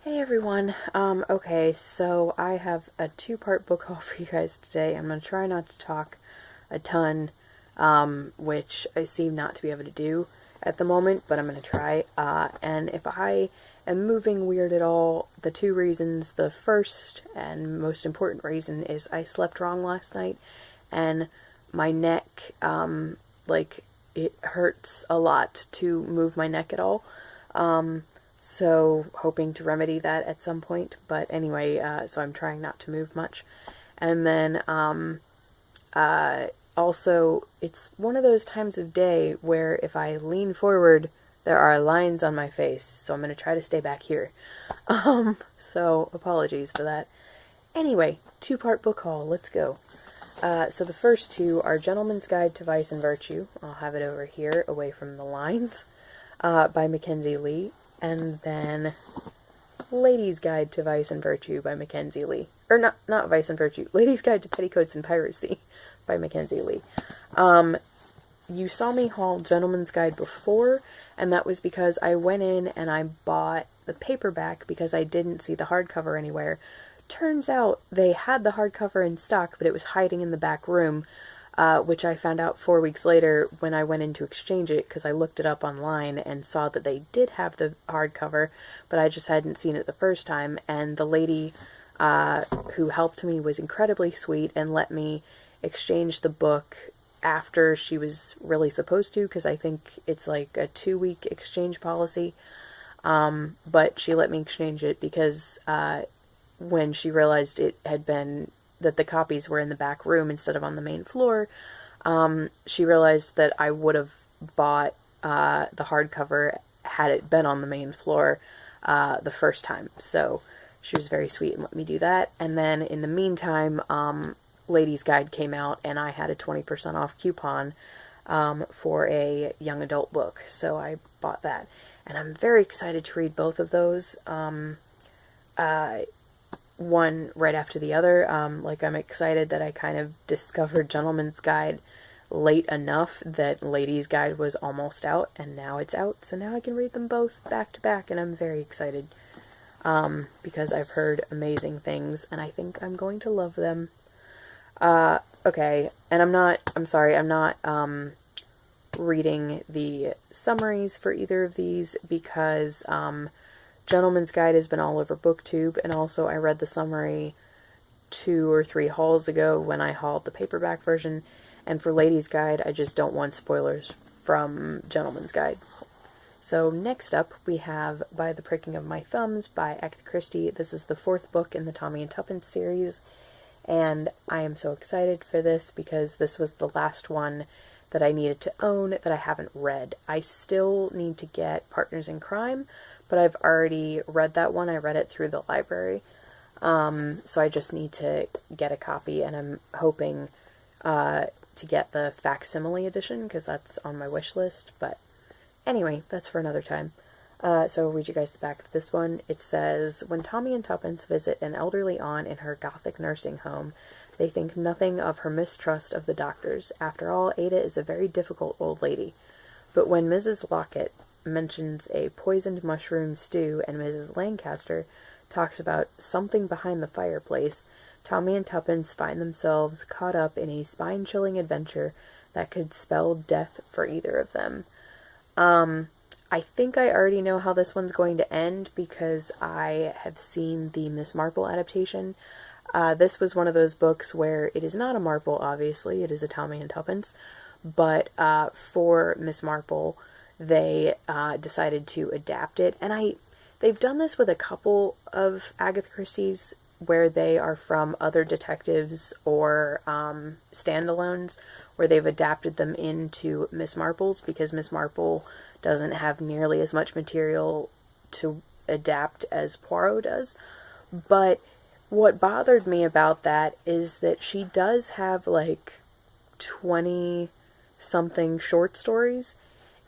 Hey everyone. Okay, so I have a two-part book haul for you guys today. I'm gonna try not to talk a ton, which I seem not to be able to do at the moment, but I'm gonna try. And if I am moving weird at all, the two reasons, the first and most important reason is I slept wrong last night, and my neck, like, it hurts a lot to move my neck at all. So hoping to remedy that at some point. But anyway, so I'm trying not to move much. And then also, it's one of those times of day where if I lean forward, there are lines on my face. So I'm going to try to stay back here. So apologies for that. Anyway, two-part book haul. Let's go. So the first two are Gentleman's Guide to Vice and Virtue. I'll have it over here, away from the lines, by Mackenzie Lee. And then Lady's Guide to Vice and Virtue by Mackenzie Lee. Or not Vice and Virtue. Lady's Guide to Petticoats and Piracy by Mackenzie Lee. You saw me haul Gentleman's Guide before, and that was because I went in and I bought the paperback because I didn't see the hardcover anywhere. Turns out they had the hardcover in stock, but it was hiding in the back room, which I found out 4 weeks later when I went in to exchange it, because I looked it up online and saw that they did have the hardcover, but I just hadn't seen it the first time, and the lady who helped me was incredibly sweet and let me exchange the book after she was really supposed to, because I think it's like a 2-week exchange policy, but she let me exchange it because when she realized it had been that the copies were in the back room instead of on the main floor, she realized that I would have bought the hardcover had it been on the main floor the first time. So she was very sweet and let me do that. And then in the meantime, Lady's Guide came out and I had a 20% off coupon for a young adult book. So I bought that. And I'm very excited to read both of those. One right after the other. Like, I'm excited that I kind of discovered Gentleman's Guide late enough that Lady's Guide was almost out, and now it's out, so now I can read them both back to back, and I'm very excited, because I've heard amazing things, and I think I'm going to love them. Okay, and I'm not reading the summaries for either of these, because, Gentleman's Guide has been all over BookTube, and also I read the summary 2 or 3 hauls ago when I hauled the paperback version, and for Lady's Guide, I just don't want spoilers from Gentleman's Guide. So next up, we have By the Pricking of My Thumbs by Agatha Christie. This is the 4th book in the Tommy and Tuppence series, and I am so excited for this because this was the last one that I needed to own that I haven't read. I still need to get Partners in Crime, but I've already read that one. I read it through the library. So I just need to get a copy, and I'm hoping to get the facsimile edition, because that's on my wish list. But anyway, that's for another time. So I'll read you guys the back of this one. It says, when Tommy and Tuppence visit an elderly aunt in her gothic nursing home, they think nothing of her mistrust of the doctors. After all, Ada is a very difficult old lady. But when Mrs. Lockett mentions a poisoned mushroom stew and Mrs. Lancaster talks about something behind the fireplace, Tommy and Tuppence find themselves caught up in a spine-chilling adventure that could spell death for either of them. I think I already know how this one's going to end because I have seen the Miss Marple adaptation. This was one of those books where it is not a Marple, obviously, it is a Tommy and Tuppence, but for Miss Marple, they decided to adapt it, and they've done this with a couple of Agatha Christie's where they are from other detectives or standalones, where they've adapted them into Miss Marple's, because Miss Marple doesn't have nearly as much material to adapt as Poirot does. But what bothered me about that is that she does have like 20-something short stories,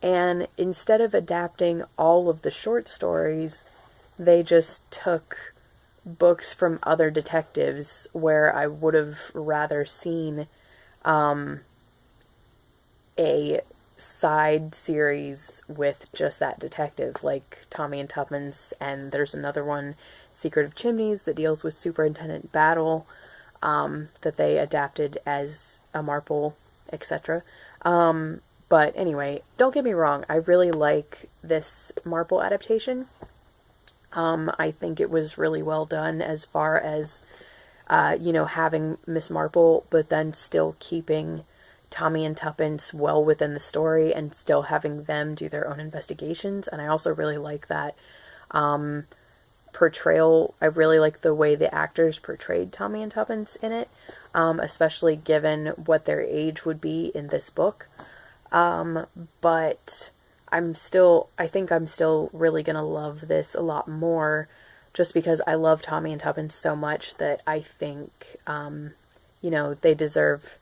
and instead of adapting all of the short stories, they just took books from other detectives where I would have rather seen a side series with just that detective, like Tommy and Tuppence, and there's another one, Secret of Chimneys, that deals with Superintendent Battle, that they adapted as a Marple, etc. But anyway, don't get me wrong, I really like this Marple adaptation. I think it was really well done as far as, having Miss Marple, but then still keeping Tommy and Tuppence well within the story and still having them do their own investigations. And I also really like that portrayal. I really like the way the actors portrayed Tommy and Tuppence in it, especially given what their age would be in this book. But I think I'm still really gonna love this a lot more, just because I love Tommy and Tuppence so much that I think, they deserve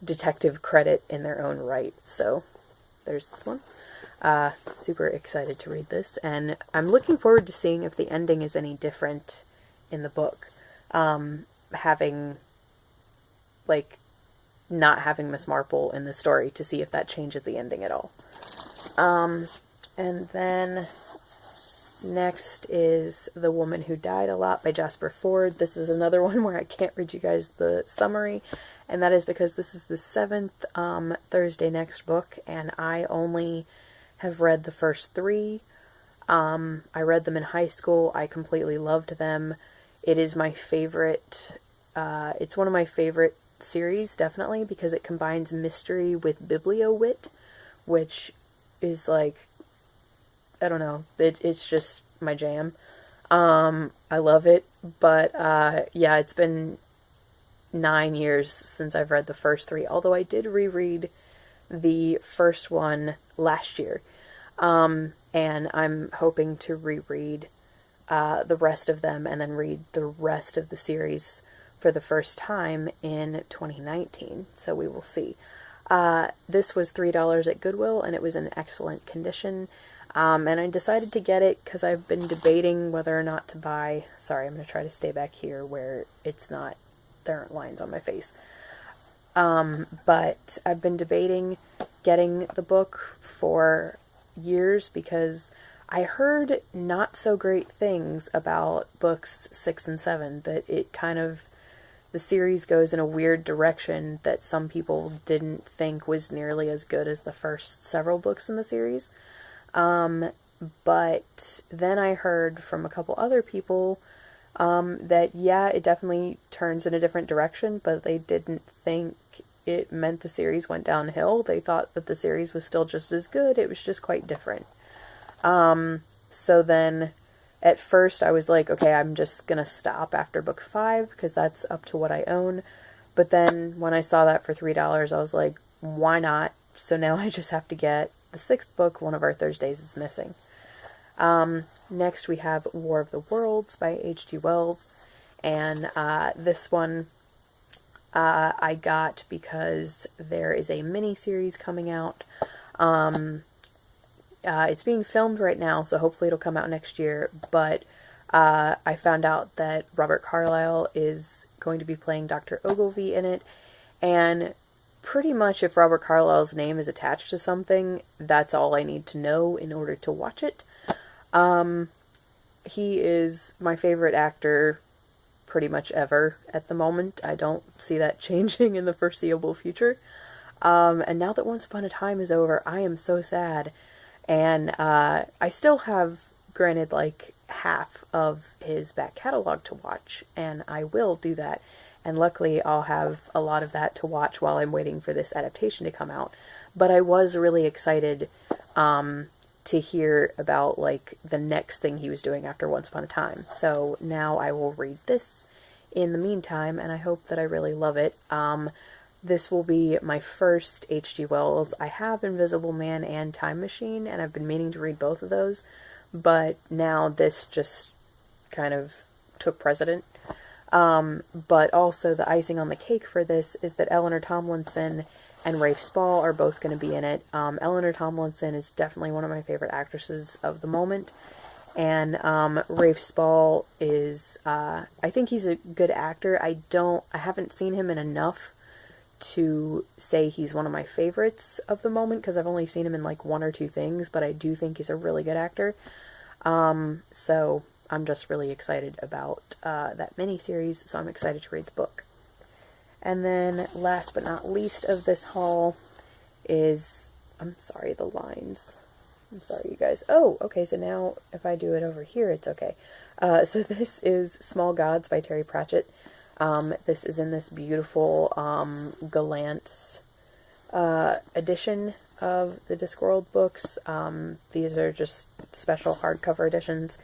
detective credit in their own right. So there's this one. Super excited to read this, and I'm looking forward to seeing if the ending is any different in the book. Having, like, not having Miss Marple in the story, to see if that changes the ending at all. And then next is The Woman Who Died a Lot by Jasper Fforde. This is another one where I can't read you guys the summary, and that is because this is the 7th Thursday Next book, and I only have read the first 3. I read them in high school. I completely loved them. It is my favorite, it's one of my favorite series, definitely, because it combines mystery with bibliowit, which is like, I don't know, it's just my jam. I love it, but yeah, it's been 9 years since I've read the first 3, although I did reread the first one last year, and I'm hoping to reread the rest of them and then read the rest of the series for the first time in 2019, so we will see. This was $3 at Goodwill, and it was in excellent condition. And I decided to get it because I've been debating whether or not to buy... Sorry, I'm going to try to stay back here where it's not... there aren't lines on my face. But I've been debating getting the book for years because I heard not so great things about books 6 and 7, that it kind of... the series goes in a weird direction that some people didn't think was nearly as good as the first several books in the series. But then I heard from a couple other people that, yeah, it definitely turns in a different direction, but they didn't think it meant the series went downhill. They thought that the series was still just as good, it was just quite different. So then... at first, I was like, okay, I'm just gonna stop after book 5, because that's up to what I own. But then, when I saw that for $3, I was like, why not? So now I just have to get the 6th book, One of Our Thursdays is Missing. Next, we have War of the Worlds by H.G. Wells. And this one I got because there is a mini-series coming out. It's being filmed right now, so hopefully it'll come out next year, but I found out that Robert Carlyle is going to be playing Dr. Ogilvy in it, and pretty much if Robert Carlyle's name is attached to something, that's all I need to know in order to watch it. He is my favorite actor pretty much ever at the moment. I don't see that changing in the foreseeable future. And now that Once Upon a Time is over, I am so sad. And I still have, granted, like half of his back catalog to watch, and I will do that. And luckily I'll have a lot of that to watch while I'm waiting for this adaptation to come out. But I was really excited to hear about, like, the next thing he was doing after Once Upon a Time. So now I will read this in the meantime, and I hope that I really love it. This will be my first H.G. Wells. I have Invisible Man and Time Machine, and I've been meaning to read both of those, but now this just kind of took precedent. But also the icing on the cake for this is that Eleanor Tomlinson and Rafe Spall are both going to be in it. Eleanor Tomlinson is definitely one of my favorite actresses of the moment, and Rafe Spall is, I think he's a good actor. I haven't seen him in enough to say he's one of my favorites of the moment, because I've only seen him in like one or two things, but I do think he's a really good actor. So I'm just really excited about that miniseries, so I'm excited to read the book. And then last but not least of this haul is, I'm sorry, the lines. I'm sorry, you guys. Oh, okay, so now if I do it over here, it's okay. So this is Small Gods by Terry Pratchett. This is in this beautiful Gollancz edition of the Discworld books. These are just special hardcover editions,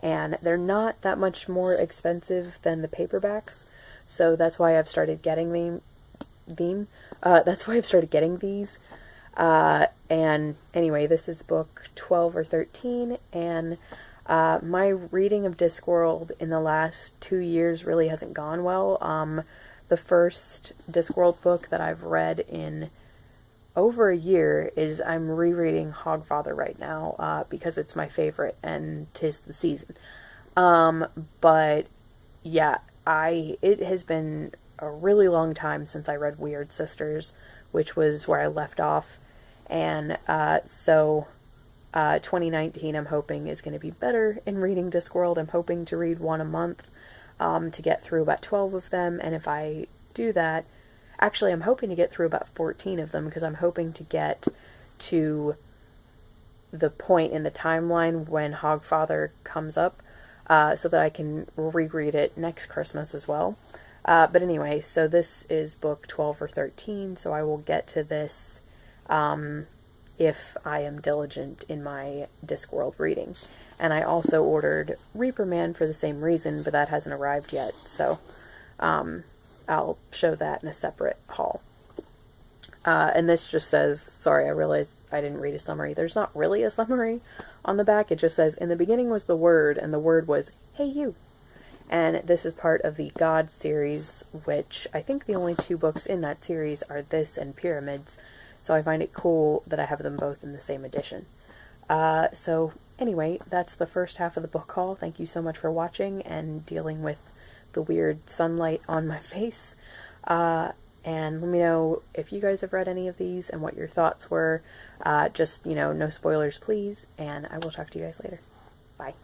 and they're not that much more expensive than the paperbacks, so that's why I've started getting that's why I've started getting these. And anyway, this is book 12 or 13, and my reading of Discworld in the last 2 years really hasn't gone well. The first Discworld book that I've read in over a year is, I'm rereading Hogfather right now, because it's my favorite and 'tis the season. But yeah, it has been a really long time since I read Weird Sisters, which was where I left off. And so 2019, I'm hoping, is going to be better in reading Discworld. I'm hoping to read one a month to get through about 12 of them. And if I do that, actually, I'm hoping to get through about 14 of them, because I'm hoping to get to the point in the timeline when Hogfather comes up, so that I can reread it next Christmas as well. But anyway, so this is book 12 or 13, so I will get to this if I am diligent in my Discworld reading. And I also ordered Reaper Man for the same reason, but that hasn't arrived yet, so I'll show that in a separate haul. And this just says, sorry, I realized I didn't read a summary. There's not really a summary on the back. It just says, in the beginning was the Word, and the Word was, hey you. And this is part of the God series, which I think the only two books in that series are this and Pyramids. So I find it cool that I have them both in the same edition. So anyway, that's the first half of the book haul. Thank you so much for watching and dealing with the weird sunlight on my face. And let me know if you guys have read any of these and what your thoughts were. Just, no spoilers, please. And I will talk to you guys later. Bye.